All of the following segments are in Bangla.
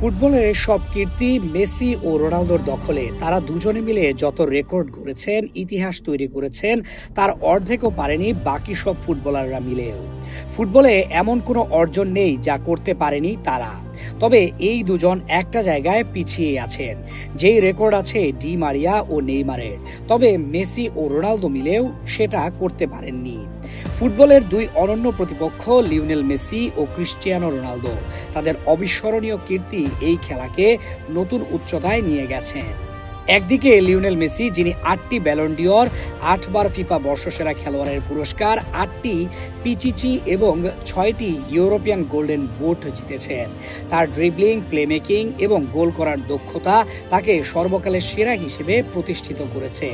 ফুটবলের সব কীর্তি মেসি ও রোনালদোর দখলে। তারা দুজনে মিলে যত রেকর্ড গড়েছেন, ইতিহাস তৈরি করেছেন, তার অর্ধেকও পারেনি বাকি সব ফুটবলাররা মিলেও। ফুটবলে এমন কোনো অর্জন নেই যা করতে পারেনি তারা। তবে এই দুজন একটা জায়গায় পিছিয়ে আছেন। যেই রেকর্ড আছে ডি মারিয়া ও নেইমারের, তবে মেসি ও রোনালদো মিলেও সেটা করতে পারেননি। ফুটবলের দুই অনন্য প্রতিপক্ষ লিওনেল মেসি ও ক্রিস্টিয়ানো রোনালদো তাদের অবিস্মরণীয় কীর্তি এই খেলাকে নতুন উচ্চতায় নিয়ে গেছেন। একদিকে লিওনেল মেসি, যিনি 8টি ব্যালন ডিওর, 8বার ফিফা বর্ষসেরা খেলোয়াড়ের পুরস্কার, 8টি পিচিচি এবং 6টি ইউরোপিয়ান গোল্ডেন বুট জিতেছেন। তার ড্রিবলিং, প্লেমেকিং এবং গোল করার দক্ষতা তাকে সর্বকালের সেরা হিসেবে প্রতিষ্ঠিত করেছে।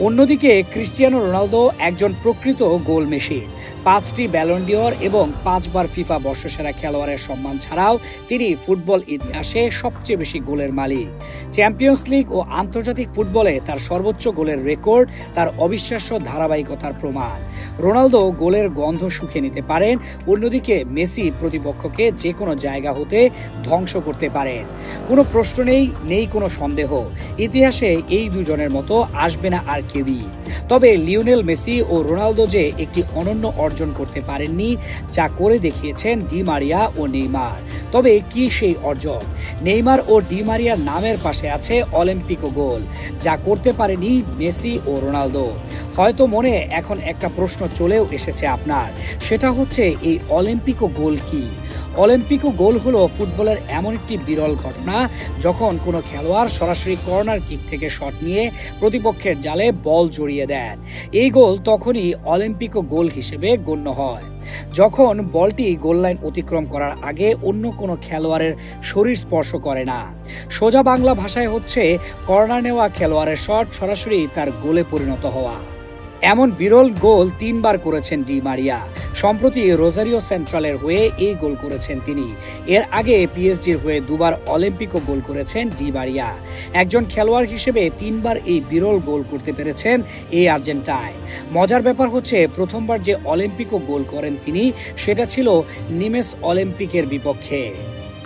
অন্যদিকে ক্রিস্টিয়ানো রোনালদো একজন প্রকৃত গোল মেশিন। 5টি ব্যালন ডিওর এবং 5বার ফিফা বর্ষসেরা খেলোয়াড়ের সম্মান ছাড়াও তিনি ফুটবল ইতিহাসে সবচেয়ে বেশি গোলের মালিক। চ্যাম্পিয়ন্স লিগ ও আন্তর্জাতিক ফুটবলে তার সর্বোচ্চ গোলের রেকর্ড তার অবিশ্বাস্য ধারাবাহিকতার প্রমাণ। রোনালদো গোলের গন্ধ শুঁকে নিতে পারেন, অন্যদিকে মেসি প্রতিপক্ষকে যে কোনো জায়গা হতে ধ্বংস করতে পারেন। কোনো প্রশ্ন নেই কোনো সন্দেহ, ইতিহাসে এই দুজনের মতো আসবে না আর কেউই। তবে লিওনেল মেসি ও রোনালদো যে একটি অনন্য অর্জন করতে পারেননি, যা করে দেখিয়েছেন ডি মারিয়া ও নেইমার। তবে কি সেই অর্জন? নেইমার ও ডি মারিয়ার নামের পাশে আছে অলিম্পিকো গোল, যা করতে পারেনি মেসি ও রোনালদো। হয়তো মনে এখন একটা প্রশ্ন চলেও এসেছে আপনার, সেটা হচ্ছে এই অলিম্পিকো গোল কি? অলিম্পিকো গোল হলো ফুটবলের এমন একটি বিরল ঘটনা যখন কোনো খেলোয়াড় সরাসরি কর্নার কিক থেকে শট নিয়ে প্রতিপক্ষের জালে বল জড়িয়ে দেন। এই গোল তখনই অলিম্পিকো গোল হিসেবে গণ্য হয় যখন বলটি গোল লাইন অতিক্রম করার আগে অন্য কোনো খেলোয়াড়ের শরীর স্পর্শ করে না। সোজা বাংলা ভাষায় হচ্ছে কর্নার নেওয়া খেলোয়াড়ের শট সরাসরি তার গোলে পরিণত হওয়া। এমন বিরল গোল 3বার করেছেন ডি মারিয়া। সম্প্রতি রোজারিও সেন্ট্রালের হয়ে এই গোল করেছেন তিনি। এর আগে পিএসজির হয়ে 2বার অলিম্পিকো গোল করেছেন ডি মারিয়া। একজন খেলোয়াড় হিসেবে 3বার এই বিরল গোল করতে পেরেছেন এই আর্জেন্টাইন। মজার ব্যাপার হচ্ছে, প্রথমবার যে অলিম্পিকো গোল করেন তিনি, সেটা ছিল নিমেস অলিম্পিকের বিপক্ষে।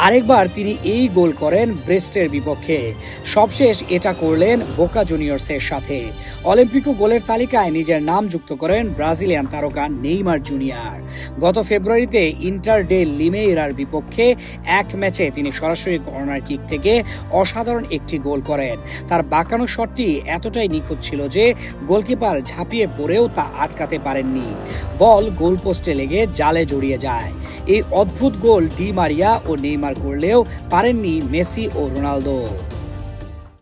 আরেকবার তিনি এই গোল করেন ব্রেস্টের বিপক্ষে। সবশেষ এটা করলেন বোকা জুনিয়র্সের সাথে। অলিম্পিকো গোলের তালিকায় নিজের নাম যুক্ত করেন ব্রাজিলিয়ান তারকা নেইমার জুনিয়র। গত ফেব্রুয়ারিতে ইন্টার ডে লিমেইরার বিপক্ষে এক ম্যাচে তিনি সরাসরি কর্নার কিক থেকে অসাধারণ একটি গোল করেন। তার বাঁকানো শটটি এতটাই নিখুঁত ছিল যে গোলকিপার ঝাঁপিয়ে পড়েও তা আটকাতে পারেননি। বল গোলপোস্টে লেগে জালে জড়িয়ে যায়। এই অদ্ভুত গোল ডি মারিয়া ও নেইমার করলেও পারেননি মেসি ও রোনালদো।